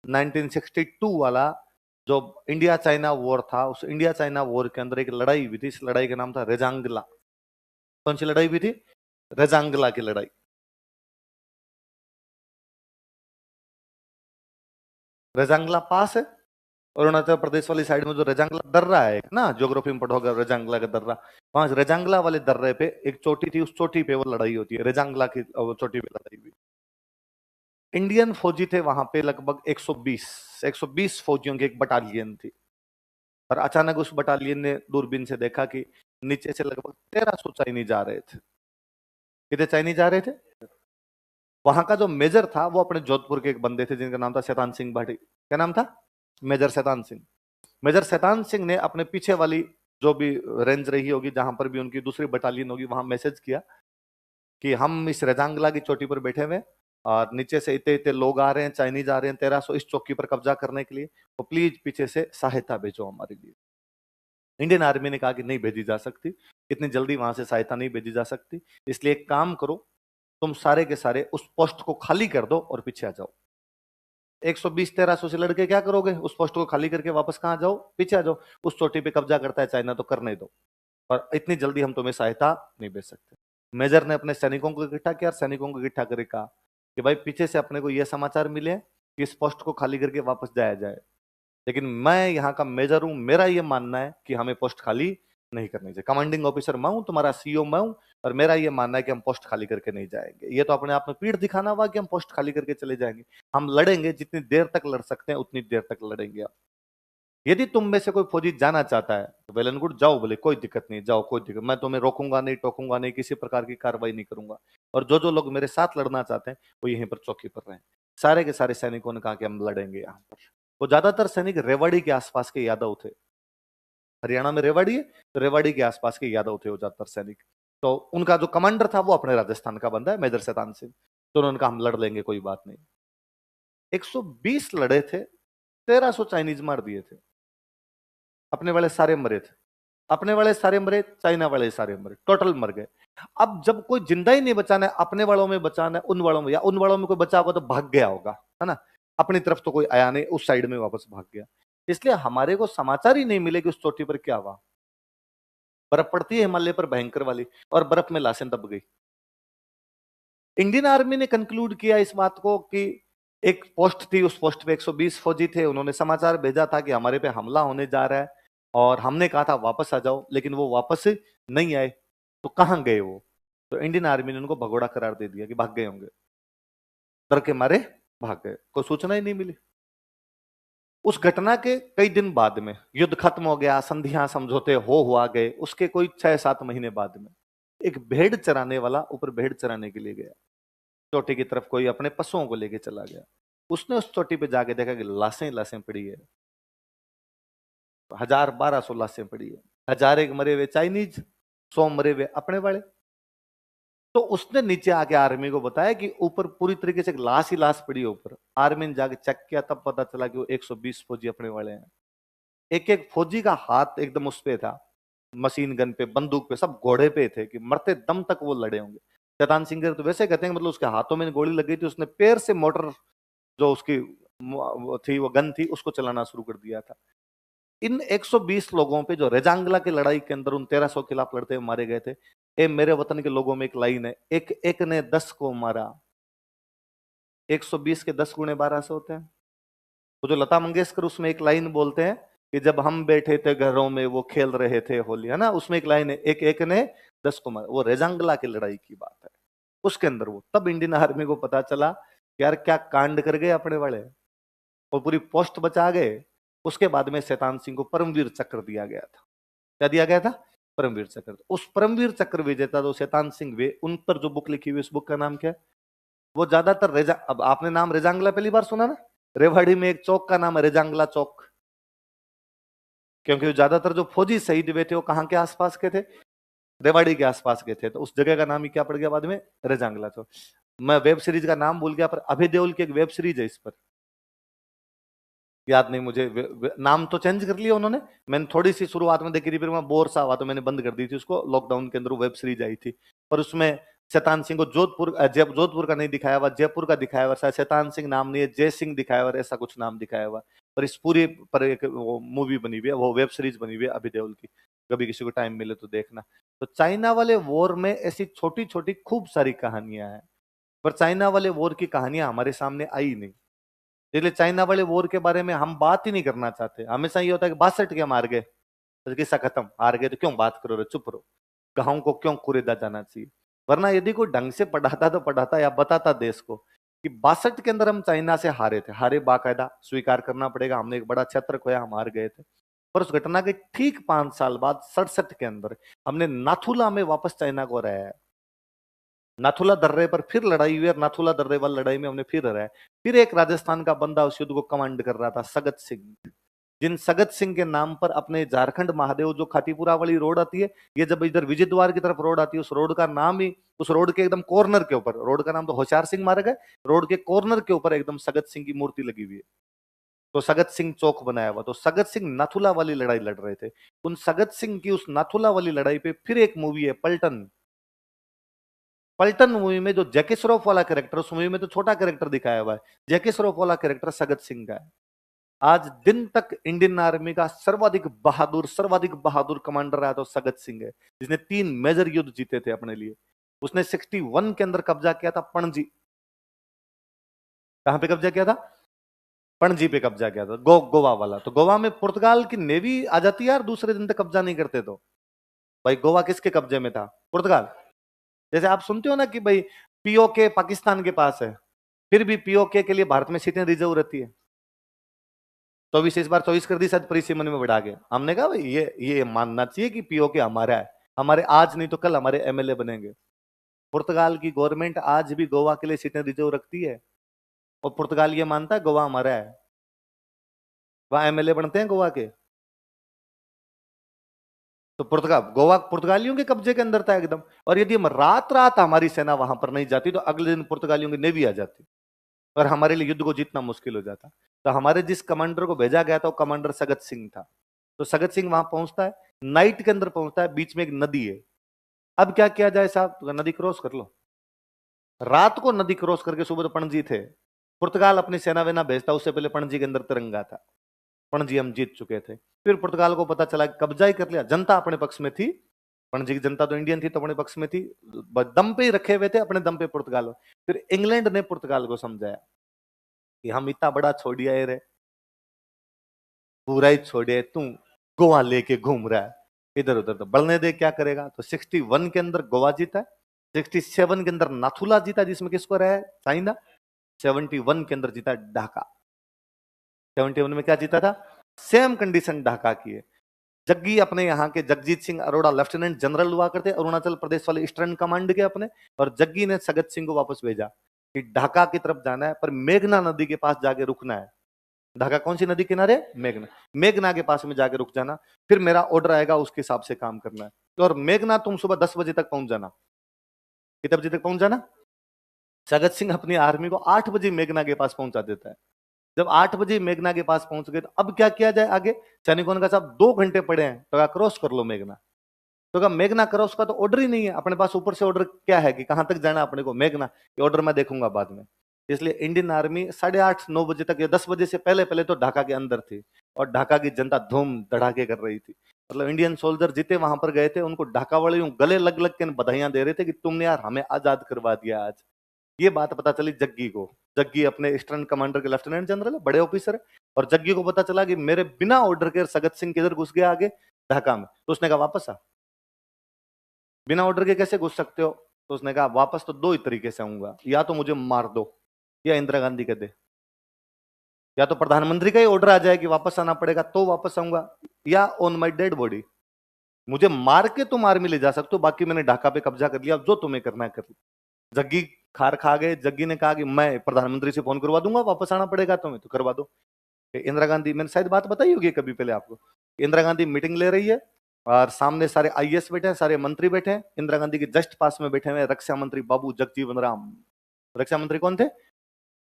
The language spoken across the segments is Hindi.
1962 वाला जो इंडिया चाइना वॉर था, उस इंडिया चाइना वॉर के अंदर एक लड़ाई हुई थी। इस लड़ाई का नाम था रेजांगला। कौन सी लड़ाई हुई थी? रेजांगला की लड़ाई। रेजांगला पास है अरुणाचल प्रदेश वाली साइड में, जो रेजांगला दर्रा है ना, ज्योग्राफी में पढ़ोगे रेजांगला का दर्रा। वहां रेजांगला वाले दर्रे पे एक चोटी थी, उस चोटी पे वो लड़ाई होती है, रेजांगला की चोटी पे लड़ाई हुई। इंडियन फौजी थे वहां पे लगभग 120 फौजियों की एक बटालियन थी। और अचानक उस बटालियन ने दूरबीन से देखा कि नीचे से लगभग 1300 चाइनीज जा रहे थे। कितने चाइनीज जा रहे थे? वहां का जो मेजर था वो अपने जोधपुर के एक बंदे थे जिनका नाम था शैतान सिंह भाटी। क्या नाम था? मेजर शैतान सिंह। मेजर शैतान सिंह ने अपने पीछे वाली जो भी रेंज रही होगी, जहां पर भी उनकी दूसरी बटालियन होगी, वहां मैसेज किया कि हम इस रेजांगला की चोटी पर बैठे हुए हैं और नीचे से इतने इतने लोग आ रहे हैं, चाइनीज आ रहे हैं 1300 इस चौकी पर कब्जा करने के लिए, तो प्लीज पीछे से सहायता भेजो हमारे लिए। इंडियन आर्मी ने कहा कि नहीं भेजी जा सकती, इतनी जल्दी वहां से सहायता नहीं भेजी जा सकती, इसलिए एक काम करो, तुम सारे के सारे उस पोस्ट को खाली कर दो और पीछे आ जाओ। 120-1300 से लड़के क्या करोगे? उस पोस्ट को खाली करके वापस कहाँ जाओ? पीछे आ जाओ। उस चोटी पे कब्जा करता है चाइना तो करने दो, और इतनी जल्दी हम तुम्हें सहायता नहीं भेज सकते। मेजर ने अपने सैनिकों को इकट्ठा किया, सैनिकों को इकट्ठा करके कहा कि भाई पीछे से अपने को यह समाचार मिले कि इस पोस्ट को खाली करके वापस जाया जाए, लेकिन मैं यहाँ का मेजर हूं, मेरा ये मानना है कि हमें पोस्ट खाली नहीं करनी चाहिए। कमांडिंग ऑफिसर मैं हूं, तुम्हारा सीईओ मैं हूं, और मेरा ये मानना है कि हम पोस्ट खाली करके नहीं जाएंगे। ये तो अपने आप में पीठ दिखाना हुआ कि हम पोस्ट खाली करके चले जाएंगे। हम लड़ेंगे, जितनी देर तक लड़ सकते हैं उतनी देर तक लड़ेंगे। यदि तुम में से कोई फौजी जाना चाहता है तो वेल एंड गुड, जाओ, बोले कोई दिक्कत नहीं, जाओ, कोई दिक्कत, मैं तुम्हें रोकूंगा नहीं, टोकूंगा नहीं, किसी प्रकार की कार्रवाई नहीं करूंगा। और जो जो लोग मेरे साथ लड़ना चाहते हैं वो यहीं पर चौकी पर रहें। सारे के सारे सैनिकों ने कहा कि हम लड़ेंगे यहाँ पर। वो ज्यादातर सैनिक रेवाड़ी के आसपास के यादव थे। हरियाणा में रेवाड़ी है, तो रेवाड़ी के आसपास के यादव थे वो ज्यादातर सैनिक। तो उनका जो कमांडर था वो अपने राजस्थान का बंदा है, मेजर शैतान सिंह। तो उन्होंने कहा हम लड़ लेंगे, कोई बात नहीं। 120 लड़े थे, 1300 चाइनीज मार दिए थे। अपने वाले सारे मरे थे, अपने वाले सारे मरे, चाइना वाले सारे मरे, टोटल मर गए। अब जब कोई जिंदा ही नहीं बचाना है, अपने वालों में बचाना है, उन वालों में, या उन वालों में कोई बचा होगा तो भाग गया होगा, है ना? अपनी तरफ तो कोई आया नहीं, उस साइड में वापस भाग गया। इसलिए हमारे को समाचार ही नहीं मिले कि उस चोटी पर क्या हुआ। बर्फ पड़ती है हिमालय पर भयंकर वाली, और बर्फ में लाशें दब गई। इंडियन आर्मी ने कंक्लूड किया इस बात को कि एक पोस्ट थी, उस पोस्ट पे 120 फौजी थे, उन्होंने समाचार भेजा था कि हमारे पे हमला होने जा रहा है, और हमने कहा था वापस आ जाओ, लेकिन वो वापस नहीं आए। तो कहां गए वो? तो इंडियन आर्मी ने उनको भगोड़ा करार दे दिया कि भाग गए होंगे, डर के मारे भाग गए, कोई सूचना ही नहीं मिली। उस घटना के कई दिन बाद में युद्ध खत्म हो गया, संधियां समझौते हुआ गए, उसके कोई 6-7 महीने बाद में एक भेड़ चराने वाला ऊपर भेड़ चराने के लिए गया, चोटी की तरफ कोई अपने पशुओं को लेके चला गया। उसने उस चोटी पे जाके देखा कि लाशें लाशें पड़ी है, 1000-1200 लाशें पड़ी है, 1000 एक मरे हुए चाइनीज, 100 मरे हुए अपने वाले। तो उसने नीचे आके आर्मी को बताया कि ऊपर पूरी तरीके से एक लाश ही लाश पड़ी है ऊपर। आर्मी ने जाके चेक किया, तब पता चला कि वो 120 फौजी अपने वाले हैं। एक एक फौजी का हाथ एकदम उस पे था, मशीन गन पे, बंदूक पे, सब घोड़े पे थे कि मरते दम तक वो लड़े होंगे। शैतान सिंह तो वैसे कहते हैं, मतलब उसके हाथों में गोली लग गई थी, उसने पैर से मोटर जो उसकी वो थी, वो गन थी, उसको चलाना शुरू कर दिया था। इन 120 लोगों पे जो रेजांगला की लड़ाई के अंदर उन 1300 के खिलाफ लड़ते हुए मारे गए थे, ए मेरे वतन के लोगों में एक लाइन है, एक एक ने 10 को मारा। 120 के 10 गुणे 1200 होते हैं। तो जो लता मंगेशकर उसमें एक लाइन बोलते हैं कि जब हम बैठे थे घरों में वो खेल रहे थे होली, है ना, उसमें एक लाइन है, एक एक ने 10 को मारा। वो रेजांगला की लड़ाई की बात है। उसके अंदर वो, तब इंडियन आर्मी को पता चला कि यार क्या कांड कर गए अपने वाले, और पूरी पोस्ट बचा गए। उसके बाद में शैतान सिंह को परमवीर चक्र दिया गया था। क्या दिया गया था? परमवीर चक्र। उस परमवीर चक्र विजेता जो शैतान सिंह वे, उन पर जो बुक लिखी हुई, उस बुक का नाम क्या है? वो ज्यादातर अब आपने नाम रेजांगला पहली बार सुना ना? रेवाड़ी में एक चौक का नाम है रेजांगला चौक, क्योंकि ज्यादातर जो फौजी शहीद हुए थे वो कहाँ के आसपास के थे? रेवाड़ी के आसपास के थे। तो उस जगह का नाम ही क्या पड़ गया बाद में? रेजांगला चौक। मैं वेब सीरीज का नाम भूल गया, पर अभय देओल की एक वेब सीरीज है इस पर, याद नहीं मुझे, नाम तो चेंज कर लिया उन्होंने। मैंने थोड़ी सी शुरुआत में देखी थी, फिर मैं बोर सा हुआ तो मैंने बंद कर दी थी उसको। लॉकडाउन के अंदर वेब सीरीज आई थी, पर उसमें शैतान सिंह को जोधपुर का नहीं दिखाया हुआ, जयपुर का दिखाया हुआ, शायद शैतान सिंह नाम नहीं है, जय सिंह दिखाया हुआ, ऐसा कुछ नाम दिखाया हुआ। पर इस पूरी पर एक वो मूवी बनी हुई है, वो वेब सीरीज बनी हुई है अभी देओल की, कभी किसी को टाइम मिले तो देखना। तो चाइना वाले वॉर में ऐसी छोटी छोटी खूब सारी कहानियां हैं, पर चाइना वाले वॉर की कहानियां हमारे सामने आई नहीं, इसलिए चाइना वाले वॉर के बारे में हम बात ही नहीं करना चाहते। हमेशा ये होता है कि 62 के मार गए तो किस्सा खत्म, हार गए तो क्यों बात करो रे, चुप रहो, गांव को क्यों कुरेदा जाना चाहिए। वरना यदि कोई ढंग से पढ़ाता तो पढ़ाता या बताता देश को कि 62 के अंदर हम चाइना से हारे थे, हारे बाकायदा स्वीकार करना पड़ेगा, हमने एक बड़ा क्षेत्र खोया, हम हार गए थे। पर उस घटना के ठीक 5 साल बाद 67 के अंदर हमने नाथुला में वापस चाइना को हराया है। नाथुला दर्रे पर फिर लड़ाई हुई और नाथुला दर्रे वाली लड़ाई में हमने फिर हराया। फिर एक राजस्थान का बंदा उस युद्ध को कमांड कर रहा था, सगत सिंह। जिन सगत सिंह के नाम पर अपने झारखंड महादेव जो खातीपुरा वाली रोड आती है, ये जब इधर विजय द्वार की तरफ रोड आती है, उस रोड का नाम ही, उस रोड के एकदम कॉर्नर के ऊपर, रोड का नाम तो होशियार सिंह मार्ग है, रोड के कॉर्नर के ऊपर एकदम सगत सिंह की मूर्ति लगी हुई है, तो सगत सिंह चौक बनाया हुआ। तो सगत सिंह नाथुला वाली लड़ाई लड़ रहे थे। उन सगत सिंह की उस नाथुला वाली लड़ाई पे फिर एक मूवी है पलटन। पलटन मूवी में जो जैकी श्रॉफ वाला कैरेक्टर, उस मूवी में तो छोटा कैरेक्टर दिखाया हुआ है, जैकी श्रॉफ वाला कैरेक्टर सगत सिंह का है। आज दिन तक इंडियन आर्मी का सर्वाधिक बहादुर कमांडर रहा तो सगत सिंह है, जिसने 3 मेजर युद्ध जीते थे अपने लिए। उसने 61 के अंदर कब्जा किया था पणजी। कहां पे कब्जा किया था? पणजी पे कब्जा किया था, गोवा वाला। तो गोवा में पुर्तगाल की नेवी आ जाती है यार, दूसरे दिन तक कब्जा नहीं करते। तो भाई गोवा किसके कब्जे में था? पुर्तगाल। जैसे आप सुनते हो ना कि भाई पीओके पाकिस्तान के पास है, फिर भी पीओके के लिए भारत में सीटें रिजर्व रहती है। 24 इस बार 24 कर दी शायद परिसीमन में बढ़ा के। हमने कहा भाई ये मानना चाहिए कि पीओके हमारा है, हमारे आज नहीं तो कल हमारे एमएलए बनेंगे। पुर्तगाल की गवर्नमेंट आज भी गोवा के लिए सीटें रिजर्व रखती है, और पुर्तगाल ये मानता है गोवा हमारा है। वहां एमएलए बनते हैं गोवा के। तो गोवा पुर्तगालियों के कब्जे के अंदर था एकदम। और यदि हम रात रात हमारी सेना वहां पर नहीं जाती तो अगले दिन पुर्तगालियों की नेवी आ जाती और हमारे लिए युद्ध को जीतना मुश्किल हो जाता। तो हमारे जिस कमांडर को भेजा गया था वो कमांडर सगत सिंह था। तो सगत सिंह वहां पहुंचता है, नाइट के अंदर पहुंचता है, बीच में एक नदी है। अब क्या किया जाए साहब? तो नदी क्रॉस कर लो। रात को नदी क्रॉस करके, सुबह तो पणजी थे, पुर्तगाल अपनी सेना वेना भेजता, उससे पहले पणजी के अंदर तिरंगा था, पणजी हम जीत चुके थे। फिर पुर्तगाल को पता चला कब्जा ही कर लिया, जनता अपने पक्ष में थी, पणजी की जनता तो इंडियन थी तो अपने पक्ष में थी, दम पे ही रखे हुए थे, अपने दम पे पुर्तगाल। फिर इंग्लैंड ने पुर्तगाल को समझाया कि हम इतना बड़ा छोड़िया रे, पूरा ही छोड़िया, तू गोवा लेके घूम रहा है इधर उधर, तो बढ़ने दे, क्या करेगा। तो 61 के अंदर गोवा जीता है, 67 के अंदर नाथुला जीता जिसमें किसको रहा है? चाइना। 71 के अंदर जीता ढाका। 71 में क्या जीता था? सेम कंडीशन ढाका की है। जग्गी अपने यहाँ के जगजीत सिंह अरोड़ा लेफ्टिनेंट जनरल हुआ करते, अरुणाचल प्रदेश वाले ईस्टर्न कमांड के अपने, और जग्गी ने सगत सिंह को वापस भेजा कि ढाका की तरफ जाना है, पर मेघना नदी के पास जाके रुकना है। ढाका कौन सी नदी किनारे? मेघना। मेघना के पास में जाके रुक जाना, फिर मेरा ऑर्डर आएगा उसके हिसाब से काम करना है। तो और मेघना तुम सुबह 10 बजे तक पहुंच जाना। कितने बजे तक पहुंच जाना? सगत सिंह अपनी आर्मी को 8 बजे मेघना के पास पहुंचा देता है। जब 8 बजे मेघना के पास पहुंच गए तो अब क्या किया जाए आगे? सैनिकों ने कहा साहब 2 घंटे पड़े हैं, तो कहा क्रॉस कर लो मेघना। तो कहा मेघना क्रॉस का तो ऑर्डर ही नहीं है अपने पास, ऊपर से ऑर्डर क्या है कि कहां तक जाना अपने को? मेघना। ये ऑर्डर मैं देखूंगा बाद में। इसलिए इंडियन आर्मी 8:30-9 बजे तक या 10 बजे से पहले पहले तो ढाका के अंदर थी, और ढाका की जनता धूम धड़ाके कर रही थी। मतलब इंडियन सोल्जर जितने वहां पर गए थे उनको ढाका वाले यूं गले लग लग के बधाइयां दे रहे थे कि तुमने यार हमें आजाद करवा दिया आज। ये बात पता चली जग्गी को। जग्गी अपने ईस्टर्न कमांडर के लेफ्टिनेंट जनरल है, बड़े ऑफिसर है, और जग्गी को पता चला कि मेरे बिना ऑर्डर के सगत सिंह किधर घुस गया आगे? ढाका में। तो उसने कहा वापस आ। बिना ऑर्डर के कैसे घुस सकते हो? तो उसने कहा वापस तो 2 ही तरीके से आऊंगा, या तो मुझे मार दो या इंदिरा गांधी कह दे, या तो प्रधानमंत्री का ही ऑर्डर आ जाए कि वापस आना पड़ेगा तो वापस आऊंगा, या ऑन माई डेड बॉडी। मुझे मार के तुम आर्मी ले जा सकते हो, बाकी मैंने ढाका पे कब्जा कर लिया, अब जो तुम्हें करना है कर लो। जग्गी खार खा गए। जग्गी ने कहा कि मैं प्रधानमंत्री से फोन करवा दूंगा, वापस आना पड़ेगा तुम्हें तो करवा दो। इंदिरा गांधी, मैंने शायद बात बताई होगी कभी पहले आपको, इंदिरा गांधी मीटिंग ले रही है और सामने सारे आईएएस बैठे हैं, सारे मंत्री बैठे हैं। इंदिरा गांधी के जस्ट पास में बैठे हुए रक्षा मंत्री बाबू जगजीवन राम। रक्षा मंत्री कौन थे?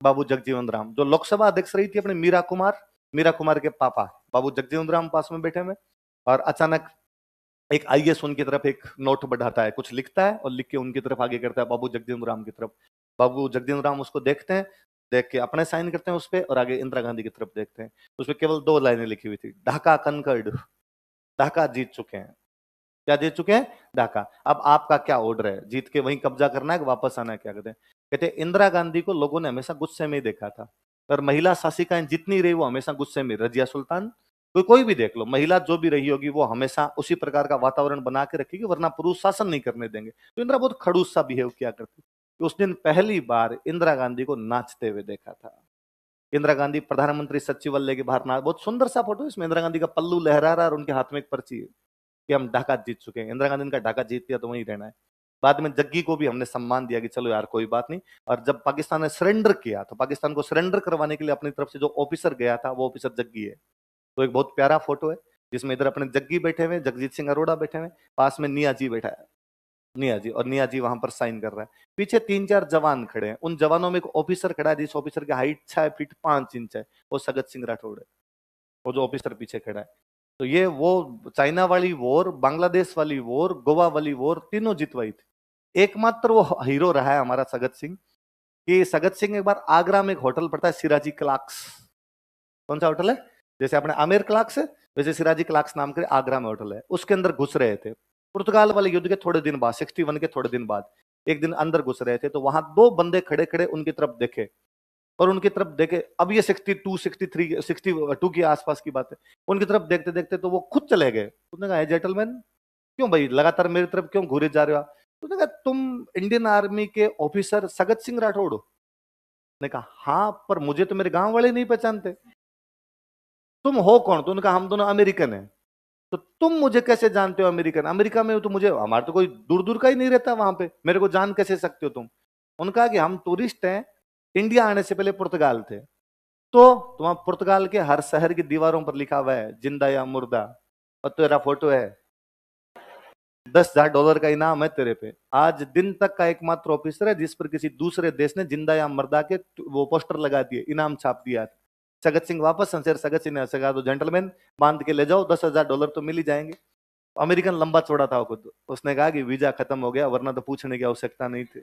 बाबू जगजीवन राम। जो लोकसभा अध्यक्ष रही थी अपने मीरा कुमार के पापा बाबू जगजीवन राम पास में बैठे हुए। और अचानक एक आईएएस उनकी तरफ एक नोट बढ़ाता है, कुछ लिखता है और लिख के उनकी तरफ आगे करता है, बाबू जगजीवन राम की तरफ। बाबू जगजीवन राम उसको देखते हैं, देख के अपने साइन करते हैं उस पे और आगे इंदिरा गांधी की तरफ देखते हैं। उस पे केवल 2 लाइनें लिखी हुई थी, ढाका कनकर्ड, ढाका जीत चुके हैं। क्या जीत चुके हैं? ढाका। अब आपका क्या ऑर्डर है, जीत के वहीं कब्जा करना है कि वापस आना है? क्या कहते हैं? कहते हैं इंदिरा गांधी को लोगों ने हमेशा गुस्से में ही देखा था, और महिला शासिकाएं जितनी रही वो हमेशा गुस्से में। रजिया सुल्तान, कोई भी देख लो, महिला जो भी रही होगी वो हमेशा उसी प्रकार का वातावरण बना के रखेगी, वरना पुरुष शासन नहीं करने देंगे। तो इंदिरा बहुत खड़ूस सा बिहेव किया करती। तो उस दिन पहली बार इंदिरा गांधी को नाचते हुए देखा था। इंदिरा गांधी प्रधानमंत्री सचिवालय लेके बाहर ना, बहुत सुंदर सा फोटो है इसमें, इंदिरा गांधी का पल्लू लहरा रहा है और उनके हाथ में एक पर्ची है कि हम ढाका जीत चुके हैं। इंदिरा गांधी ने कहा ढाका जीत लिया तो वहीं रहना है। बाद में जग्गी को भी हमने सम्मान दिया कि चलो यार कोई बात नहीं। और जब पाकिस्तान ने सरेंडर किया तो पाकिस्तान को सरेंडर करवाने के लिए अपनी तरफ से जो ऑफिसर गया था वो ऑफिसर जग्गी है। तो एक बहुत प्यारा फोटो है जिसमें इधर अपने जग्गी बैठे हुए, जगजीत सिंह अरोड़ा बैठे हुए, पास में निया जी बैठा है, निया जी, और निया जी वहां पर साइन कर रहा है। पीछे 3-4 जवान खड़े हैं, उन जवानों में एक ऑफिसर खड़ा है जिस ऑफिसर की हाइट 6 फीट 5 इंच है, वो सगत सिंह राठौड़ है, वो जो ऑफिसर पीछे खड़ा है। तो ये वो चाइना वाली वॉर, बांग्लादेश वाली वॉर, गोवा वाली वॉर तीनों जितवाई थी। एकमात्र वो हीरो रहा है हमारा सगत सिंह, कि सगत सिंह एक बार आगरा में एक होटल पड़ता है सिराजी क्लाक्स। कौन सा होटल है? जैसे अपने आमिर क्लाक्स है वैसे सिराजी क्लाक्स नाम के आगरा में होटल है, उसके अंदर घुस रहे थे। पुर्तगाल वाले युद्ध के थोड़े दिन बाद, 61 के थोड़े दिन बाद एक दिन अंदर घुस रहे थे, तो वहां 2 बंदे खड़े खड़े उनकी तरफ देखे, और उनकी तरफ देखे। अब ये 62, 63, 62 के आसपास की बात है। उनकी तरफ देखते देखते तो वो खुद चले गए। उसने कहा जेंटलमैन, क्यों भाई लगातार मेरी तरफ क्यों घूरे जा रहे हो आप? उसने कहा तुम इंडियन आर्मी के ऑफिसर सगत सिंह राठौड़ हो? ने कहा हाँ, पर मुझे तो मेरे गांव वाले नहीं पहचानते। तुम हो कौन? तो उन्होंने कहा हम दोनों अमेरिकन हैं। तो तुम मुझे कैसे जानते हो अमेरिकन? अमेरिका में हो तो मुझे, हमारा तो कोई दूर दूर का ही नहीं रहता वहां पे, मेरे को जान कैसे सकते हो तुम? उन्होंने कहा कि हम टूरिस्ट हैं, इंडिया आने से पहले पुर्तगाल थे। तो तुम्हारा पुर्तगाल के हर शहर की दीवारों पर लिखा हुआ है जिंदा या मुर्दा, और तेरा फोटो है। $10,000 का इनाम है तेरे पे। आज दिन तक का एकमात्र ऑफिसर है जिस पर किसी दूसरे देश ने जिंदा या मर्दा के वो पोस्टर लगा दिए, इनाम छाप दिया। सगत सिंह वापस संशेर सगत सिंह ने ऐसे कहा, तो जेंटलमैन बांध के ले जाओ, $10,000 तो मिल ही जाएंगे। अमेरिकन लंबा चौड़ा था खुद, उसने कहा कि वीजा खत्म हो गया, वरना तो पूछने की आवश्यकता नहीं थी।